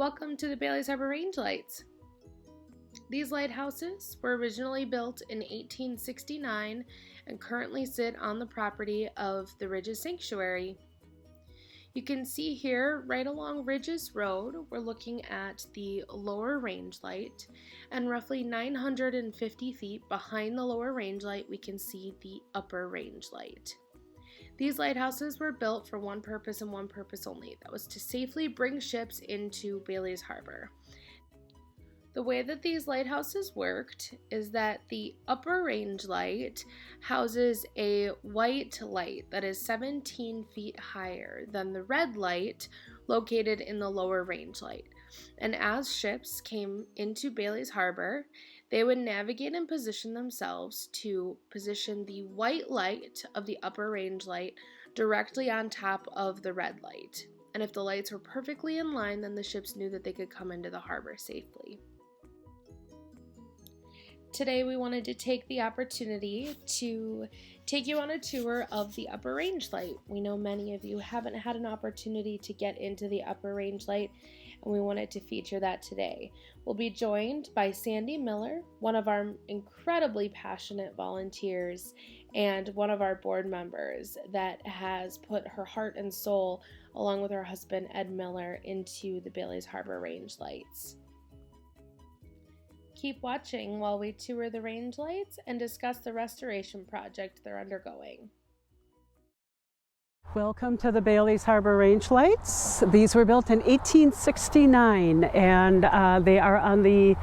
Welcome to the Bailey's Harbor Range Lights. These lighthouses were originally built in 1869 and currently sit on the property of the Ridges Sanctuary. You can see here right along Ridges Road, we're looking at the lower range light, and roughly 950 feet behind the lower range light we can see the upper range light. These lighthouses were built for one purpose and one purpose only. That was to safely bring ships into Bailey's Harbor. The way that these lighthouses worked is that the upper range light houses a white light that is 17 feet higher than the red light located in the lower range light. And as ships came into Bailey's Harbor, they would navigate and position themselves to position the white light of the upper range light directly on top of the red light. And if the lights were perfectly in line, then the ships knew that they could come into the harbor safely. Today we wanted to take the opportunity to take you on a tour of the upper range light. We know many of you haven't had an opportunity to get into the upper range light, and we wanted to feature that today. We'll be joined by Sandy Miller, one of our incredibly passionate volunteers and one of our board members that has put her heart and soul, along with her husband Ed Miller, into the Bailey's Harbor Range Lights. Keep watching while we tour the range lights and discuss the restoration project they're undergoing. Welcome to the Bailey's Harbor Range Lights. These were built in 1869 and they are on the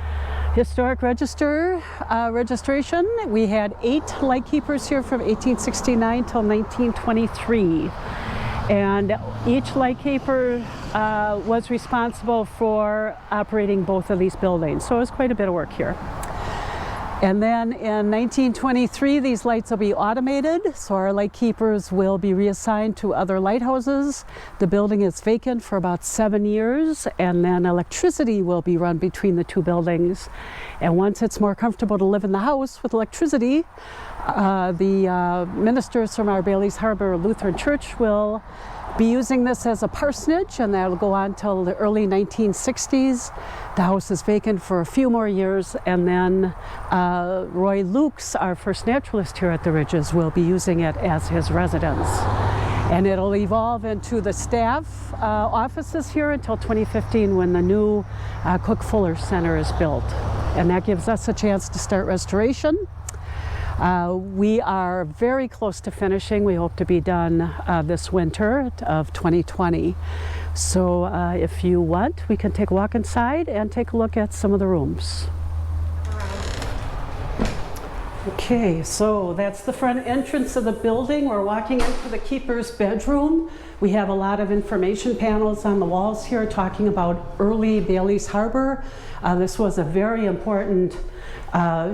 Historic Register registration. We had 8 lightkeepers here from 1869 till 1923. And each lightkeeper was responsible for operating both of these buildings. So it was quite a bit of work here. And then in 1923, these lights will be automated. So our lightkeepers will be reassigned to other lighthouses. The building is vacant for about 7 years, and then electricity will be run between the two buildings. And once it's more comfortable to live in the house with electricity, the ministers from our Bailey's Harbor Lutheran Church will be using this as a parsonage, and that'll go on till the early 1960s. The house is vacant for a few more years, and then Roy Lukes, our first naturalist here at the Ridges, will be using it as his residence. And it'll evolve into the staff offices here until 2015, when the new Cook Fuller Center is built. And that gives us a chance to start restoration. We are very close to finishing. We hope to be done this winter of 2020. So if you want, we can take a walk inside and take a look at some of the rooms. Okay, so that's the front entrance of the building. We're walking into the keeper's bedroom. We have a lot of information panels on the walls here talking about early Bailey's Harbor. This was a very important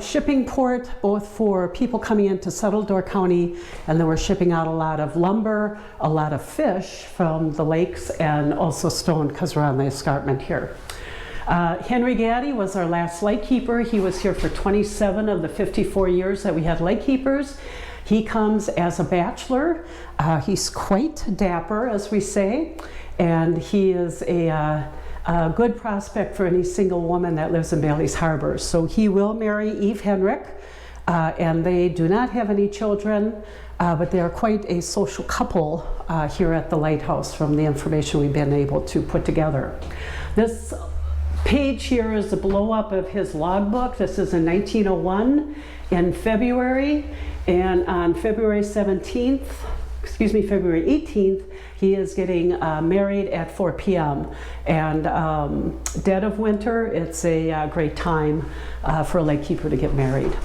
shipping port, both for people coming into settle Door County, and they were shipping out a lot of lumber, a lot of fish from the lakes, and also stone, because we're on the escarpment here. Henry Gaddy was our last lightkeeper. He was here for 27 of the 54 years that we had lightkeepers. He comes as a bachelor. He's quite dapper, as we say, and he is a good prospect for any single woman that lives in Bailey's Harbor. So he will marry Eve Henrik, and they do not have any children, but they are quite a social couple here at the lighthouse from the information we've been able to put together. This page here is a blow-up of his logbook. This is in 1901 in February, and on February 18th, he is getting married at 4 p.m. And dead of winter, it's a great time for a lightkeeper to get married.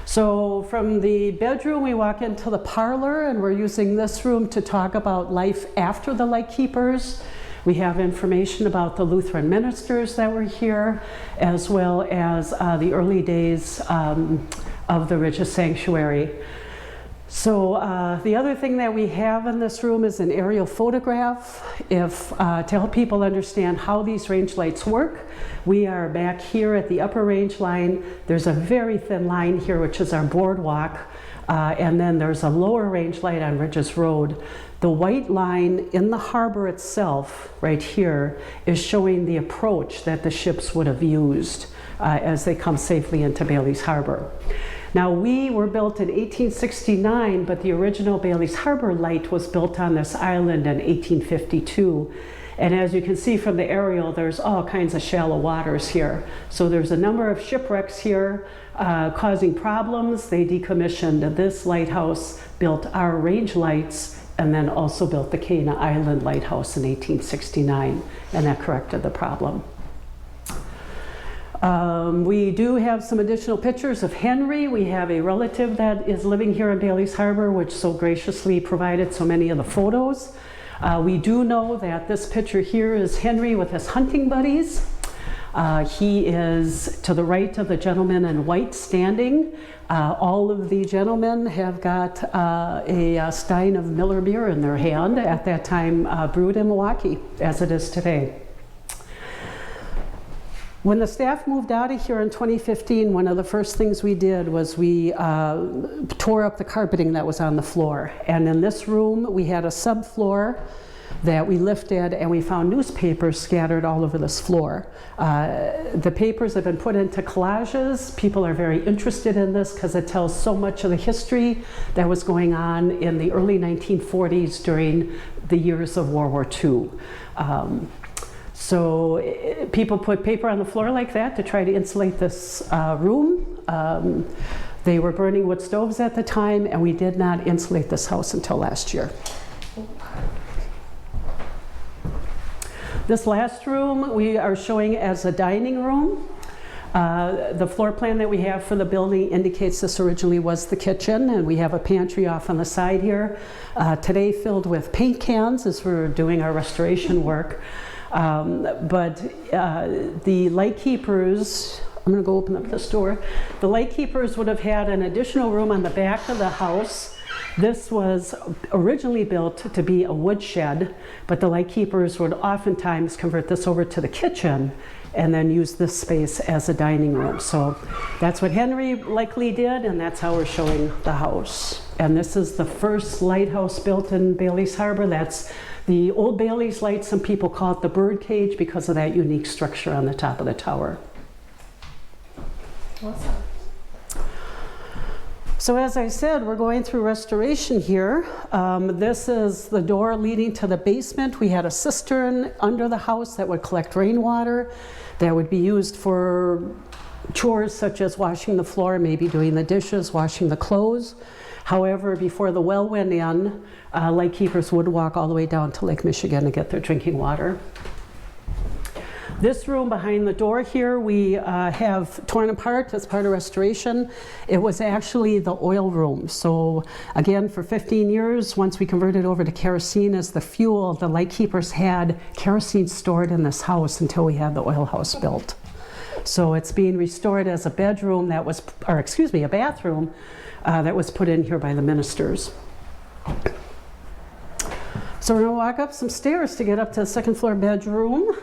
So from the bedroom, we walk into the parlor, and we're using this room to talk about life after the lightkeepers. We have information about the Lutheran ministers that were here, as well as the early days of the Ridges Sanctuary. So the other thing that we have in this room is an aerial photograph to help people understand how these range lights work. We are back here at the upper range line. There's a very thin line here, which is our boardwalk, and then there's a lower range light on Ridges Road. The white line in the harbor itself, right here, is showing the approach that the ships would have used as they come safely into Bailey's Harbor. Now, we were built in 1869, but the original Bailey's Harbor light was built on this island in 1852. And as you can see from the aerial, there's all kinds of shallow waters here. So there's a number of shipwrecks here causing problems. They decommissioned this lighthouse, built our range lights, and then also built the Cana Island Lighthouse in 1869, and that corrected the problem. We do have some additional pictures of Henry. We have a relative that is living here in Bailey's Harbor, which so graciously provided so many of the photos. We do know that this picture here is Henry with his hunting buddies. He is to the right of the gentleman in white standing. All of the gentlemen have got a stein of Miller beer in their hand, at that time brewed in Milwaukee, as it is today. When the staff moved out of here in 2015, one of the first things we did was we tore up the carpeting that was on the floor. And in this room, we had a subfloor that we lifted, and we found newspapers scattered all over this floor. The papers have been put into collages. People are very interested in this because it tells so much of the history that was going on in the early 1940s during the years of World War II. So people put paper on the floor like that to try to insulate this room. They were burning wood stoves at the time, and we did not insulate this house until last year. This last room we are showing as a dining room. The floor plan that we have for the building indicates this originally was the kitchen, and we have a pantry off on the side here, today filled with paint cans as we're doing our restoration work. But the lightkeepers, I'm going to go open up this door. The lightkeepers would have had an additional room on the back of the house. This was originally built to be a woodshed, but the lightkeepers would oftentimes convert this over to the kitchen and then use this space as a dining room. So that's what Henry likely did, and that's how we're showing the house. And this is the first lighthouse built in Bailey's Harbor. That's the old Bailey's light. Some people call it the bird cage because of that unique structure on the top of the tower. Awesome. So as I said, we're going through restoration here. This is the door leading to the basement. We had a cistern under the house that would collect rainwater that would be used for chores such as washing the floor, maybe doing the dishes, washing the clothes. However, before the well went in, lightkeepers would walk all the way down to Lake Michigan to get their drinking water. This room behind the door here, we have torn apart as part of restoration. It was actually the oil room. So again, for 15 years, once we converted over to kerosene as the fuel, the lightkeepers had kerosene stored in this house until we had the oil house built. So it's being restored as a bedroom that was, or excuse me, a bathroom that was put in here by the ministers. So we're gonna walk up some stairs to get up to the second floor bedroom.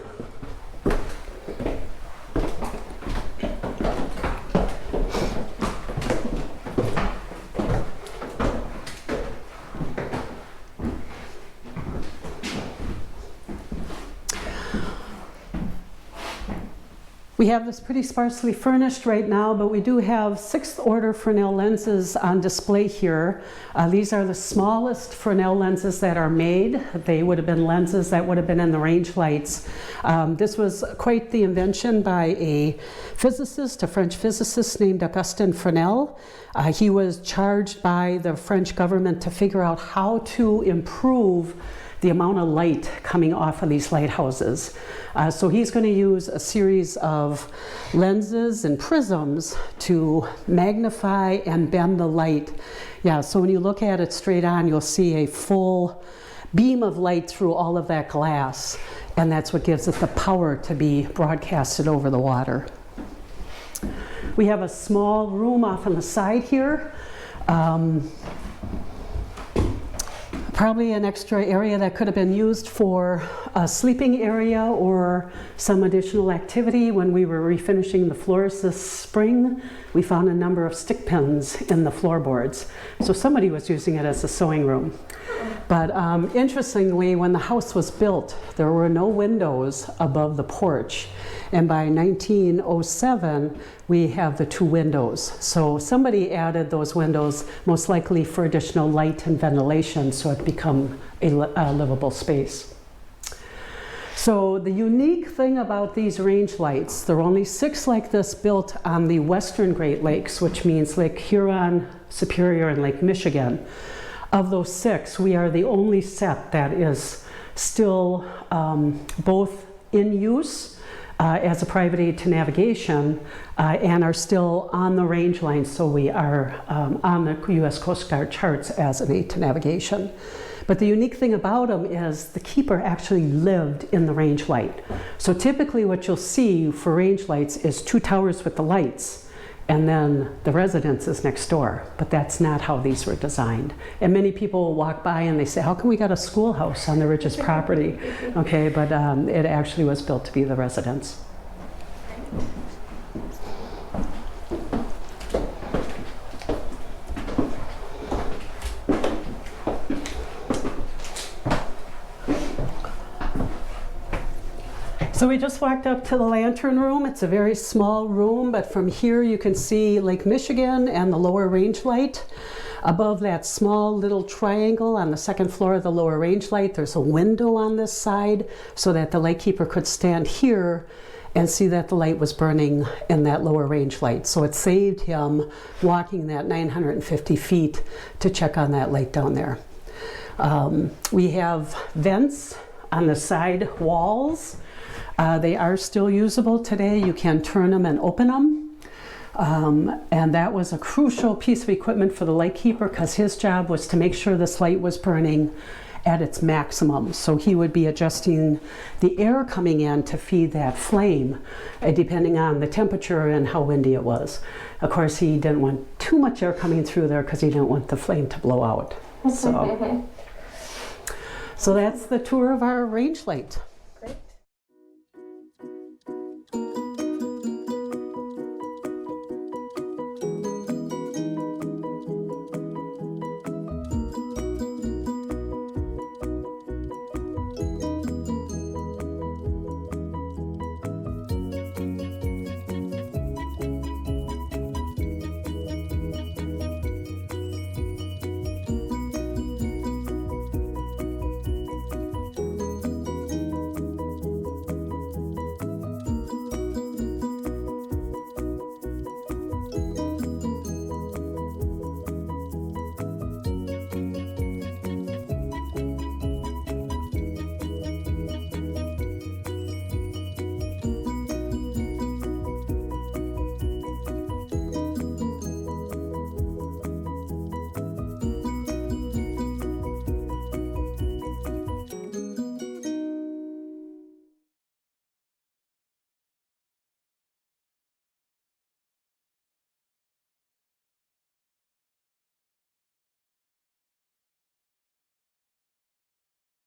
We have this pretty sparsely furnished right now, but we do have 6th order Fresnel lenses on display here. These are the smallest Fresnel lenses that are made. They would have been lenses that would have been in the range lights. This was quite the invention by a physicist, a French physicist named Augustin Fresnel. He was charged by the French government to figure out how to improve the amount of light coming off of these lighthouses. So he's going to use a series of lenses and prisms to magnify and bend the light. Yeah, so when you look at it straight on, you'll see a full beam of light through all of that glass, and that's what gives it the power to be broadcasted over the water. We have a small room off on the side here. Probably an extra area that could have been used for a sleeping area or some additional activity. When we were refinishing the floors this spring, we found a number of stick pins in the floorboards. So somebody was using it as a sewing room. But interestingly, when the house was built, there were no windows above the porch. And by 1907, we have the 2 windows. So somebody added those windows, most likely for additional light and ventilation, so it become a livable space. So the unique thing about these range lights, there are only 6 like this built on the western Great Lakes, which means Lake Huron, Superior, and Lake Michigan. Of those 6, we are the only set that is still both in use as a private aid to navigation and are still on the range line, so we are on the U.S. Coast Guard charts as an aid to navigation. But the unique thing about them is the keeper actually lived in the range light. So typically what you'll see for range lights is 2 towers with the lights, and then the residence is next door. But that's not how these were designed. And many people will walk by and they say, how come we got a schoolhouse on the Ridge's property? Okay, but it actually was built to be the residence. So we just walked up to the lantern room. It's a very small room, but from here you can see Lake Michigan and the lower range light. Above that small little triangle on the second floor of the lower range light, there's a window on this side so that the lightkeeper could stand here and see that the light was burning in that lower range light. So it saved him walking that 950 feet to check on that light down there. We have vents on the side walls. They are still usable today. You can turn them and open them. And that was a crucial piece of equipment for the lightkeeper because his job was to make sure this light was burning at its maximum. So he would be adjusting the air coming in to feed that flame, depending on the temperature and how windy it was. Of course, he didn't want too much air coming through there because he didn't want the flame to blow out. So that's the tour of our range light.